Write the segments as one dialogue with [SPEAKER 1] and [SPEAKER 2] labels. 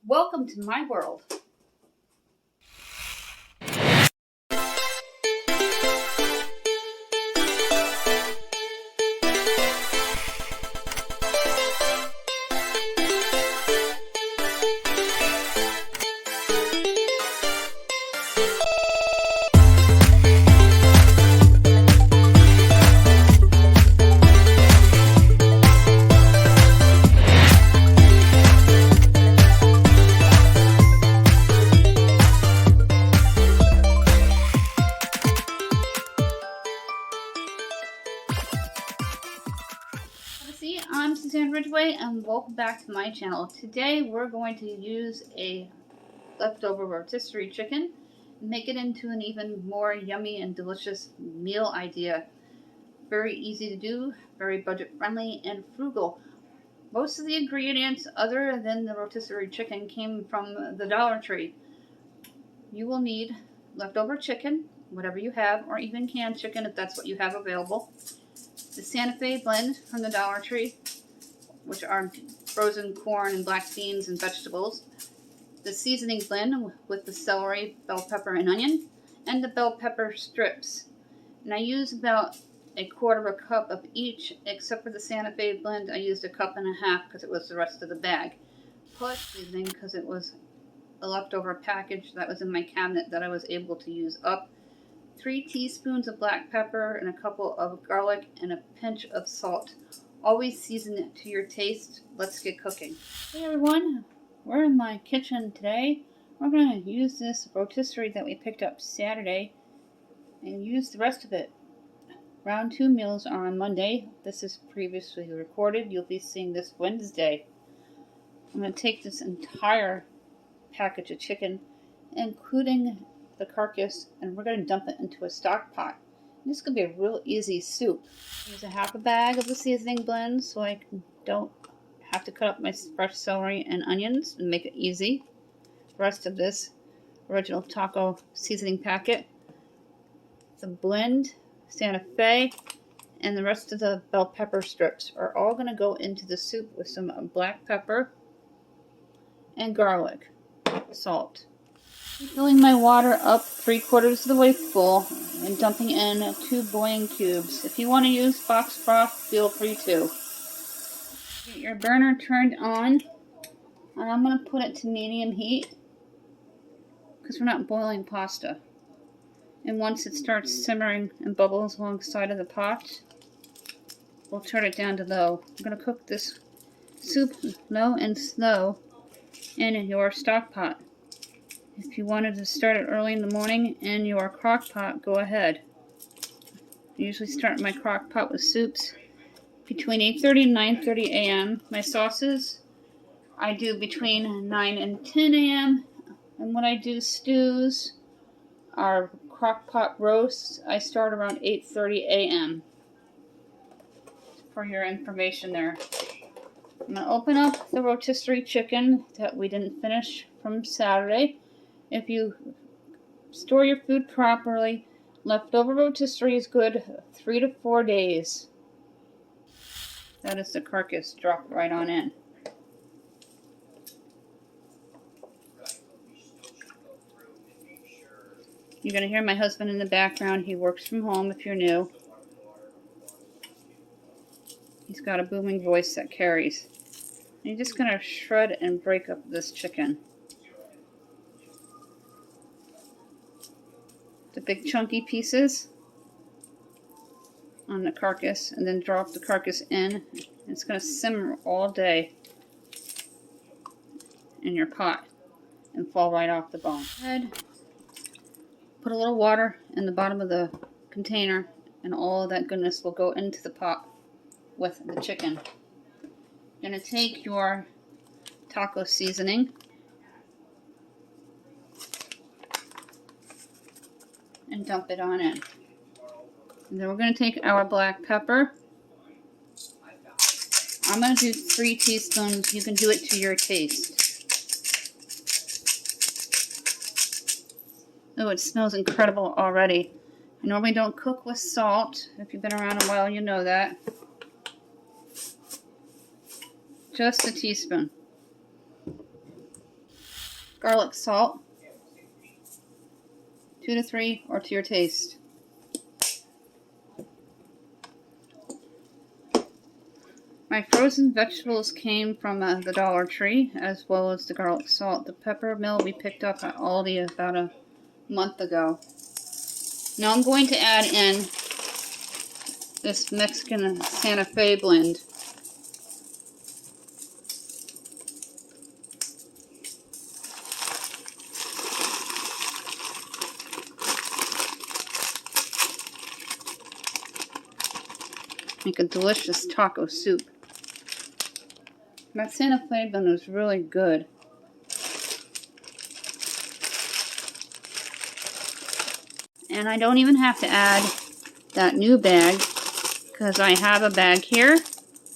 [SPEAKER 1] Welcome to my world. I'm Suzanne Ridgway and welcome back to my channel. Today we're going to use a leftover rotisserie chicken and make it into an even more yummy and delicious meal idea. Very easy to do, very budget friendly and frugal. Most of the ingredients other than the rotisserie chicken came from the Dollar Tree. You will need leftover chicken, whatever you have, or even canned chicken if that's what you have available. The Santa Fe blend from the Dollar Tree, which are frozen corn and black beans and vegetables. The seasoning blend with the celery, bell pepper, and onion, and the bell pepper strips. And I use about 1/4 cup of each, except for the Santa Fe blend, I used 1.5 cups because it was the rest of the bag. Plus seasoning because it was a leftover package that was in my cabinet that I was able to use up. 3 teaspoons of black pepper and a couple of garlic and a pinch of salt. Always season it to your taste. Let's get cooking. Hey everyone, we're in my kitchen today. We're going to use this rotisserie that we picked up Saturday and use the rest of it. Round 2 meals are on Monday. This is previously recorded. You'll be seeing this Wednesday. I'm going to take this entire package of chicken, including the carcass, and we're going to dump it into a stock pot. This could be a real easy soup. Use 1/2 bag of the seasoning blend so I don't have to cut up my fresh celery and onions and make it easy. The rest of this original taco seasoning packet, the blend, Santa Fe, and the rest of the bell pepper strips are all going to go into the soup with some black pepper and garlic, salt. Filling my water up 3/4 of the way full and dumping in 2 boiling cubes. If you want to use box broth, feel free to. Get your burner turned on, and I'm going to put it to medium heat because we're not boiling pasta. And once it starts simmering and bubbles alongside of the pot, we'll turn it down to low. I'm going to cook this soup low and slow in your stock pot. If you wanted to start it early in the morning in your crock pot, go ahead. I usually start my crock pot with soups between 8:30 and 9:30 a.m. My sauces, I do between 9 and 10 a.m. And when I do stews, our crock pot roasts, I start around 8:30 a.m. For your information there. I'm going to open up the rotisserie chicken that we didn't finish from Saturday. If you store your food properly, leftover rotisserie is good 3 to 4 days. That is the carcass dropped right on in. You're going to hear my husband in the background. He works from home if you're new. He's got a booming voice that carries. And you're just going to shred and break up this chicken. The big chunky pieces on the carcass, and then drop the carcass in. It's going to simmer all day in your pot and fall right off the bone. Put a little water in the bottom of the container, and all of that goodness will go into the pot with the chicken. You're going to take your taco seasoning and dump it on in. And then we're going to take our black pepper. I'm going to do 3 teaspoons. You can do it to your taste. Oh, it smells incredible already. I normally don't cook with salt. If you've been around a while, you know that. Just a teaspoon. garlic salt, 2 to 3 or to your taste. My frozen vegetables came from the Dollar Tree, as well as the garlic salt. The pepper mill we picked up at Aldi about a month ago. Now I'm going to add in this Mexican Santa Fe blend. Make a delicious taco soup. That Santa Fe blend was really good. And I don't even have to add that new bag because I have a bag here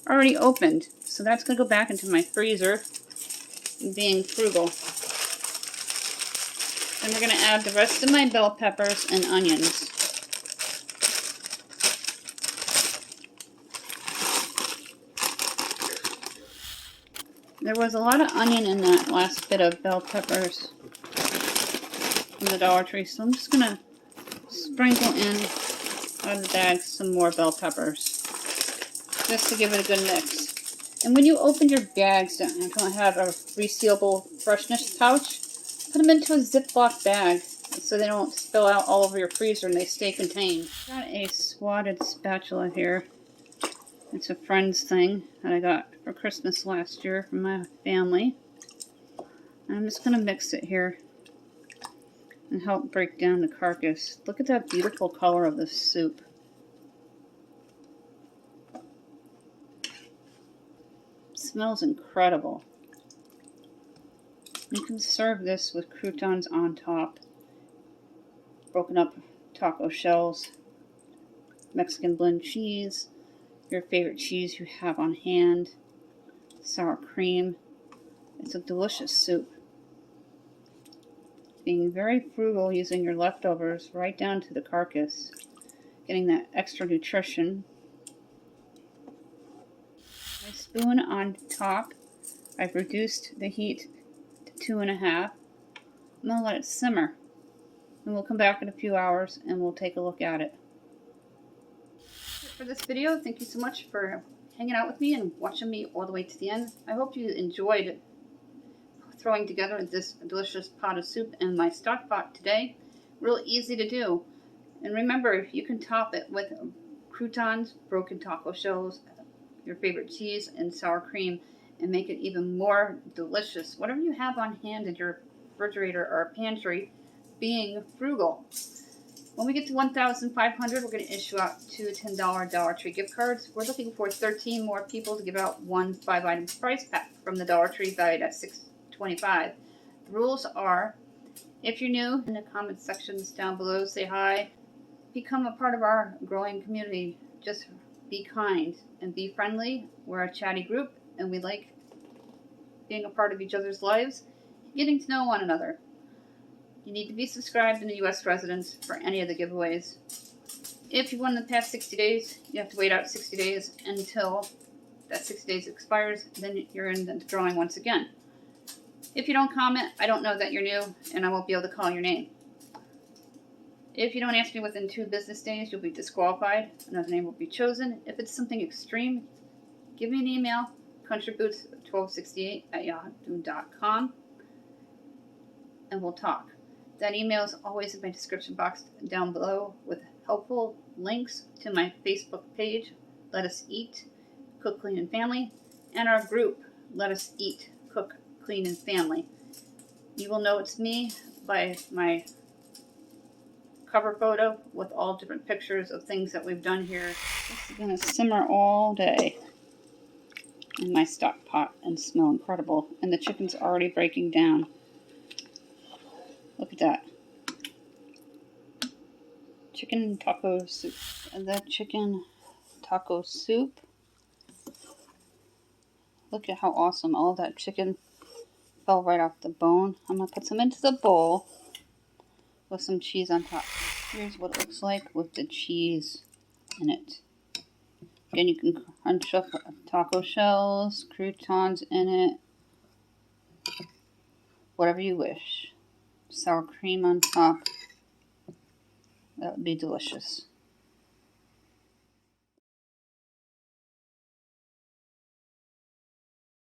[SPEAKER 1] already opened. So that's going to go back into my freezer, being frugal. And we're going to add the rest of my bell peppers and onions. There was a lot of onion in that last bit of bell peppers from the Dollar Tree, so I'm just going to sprinkle in out of the bag some more bell peppers, just to give it a good mix. And when you open your bags, don't have a resealable freshness pouch, put them into a Ziploc bag so they don't spill out all over your freezer and they stay contained. Got a swatted spatula here. It's a friend's thing that I got for Christmas last year from my family. And I'm just going to mix it here and help break down the carcass. Look at that beautiful color of this soup. It smells incredible. You can serve this with croutons on top, broken up taco shells, Mexican blend cheese, your favorite cheese you have on hand, sour cream. It's a delicious soup. Being very frugal, using your leftovers right down to the carcass, getting that extra nutrition. My spoon on top, I've reduced the heat to 2.5. I'm going to let it simmer, and we'll come back in a few hours and we'll take a look at it. For this video, thank you so much for hanging out with me and watching me all the way to the end. I hope you enjoyed throwing together this delicious pot of soup in my stock pot today. Real easy to do. And remember, you can top it with croutons, broken taco shells, your favorite cheese, and sour cream, and make it even more delicious. Whatever you have on hand in your refrigerator or pantry, being frugal. When we get to 1,500, we're going to issue out 2 $10 Dollar Tree gift cards. We're looking for 13 more people to give out one 5-item prize pack from the Dollar Tree valued at $6.25. The rules are, if you're new, in the comment sections down below, say hi. Become a part of our growing community. Just be kind and be friendly. We're a chatty group, and we like being a part of each other's lives, getting to know one another. You need to be subscribed and a U.S. resident for any of the giveaways. If you won in the past 60 days, you have to wait out 60 days until that 60 days expires. Then you're in the drawing once again. If you don't comment, I don't know that you're new, and I won't be able to call your name. If you don't answer me within 2 business days, you'll be disqualified. Another name will be chosen. If it's something extreme, give me an email, countryboots1268@yahoo.com, and we'll talk. That email is always in my description box down below with helpful links to my Facebook page, Let Us Eat, Cook, Clean, and Family, and our group, Let Us Eat, Cook, Clean, and Family. You will know it's me by my cover photo with all different pictures of things that we've done here. This is going to simmer all day in my stock pot and smell incredible. And the chicken's already breaking down. Look at that. Chicken taco soup. And that chicken taco soup. Look at how awesome. All of that chicken fell right off the bone. I'm going to put some into the bowl with some cheese on top. Here's what it looks like with the cheese in it. Again, you can crunch up taco shells, croutons in it, whatever you wish. Sour cream on top. That would be delicious.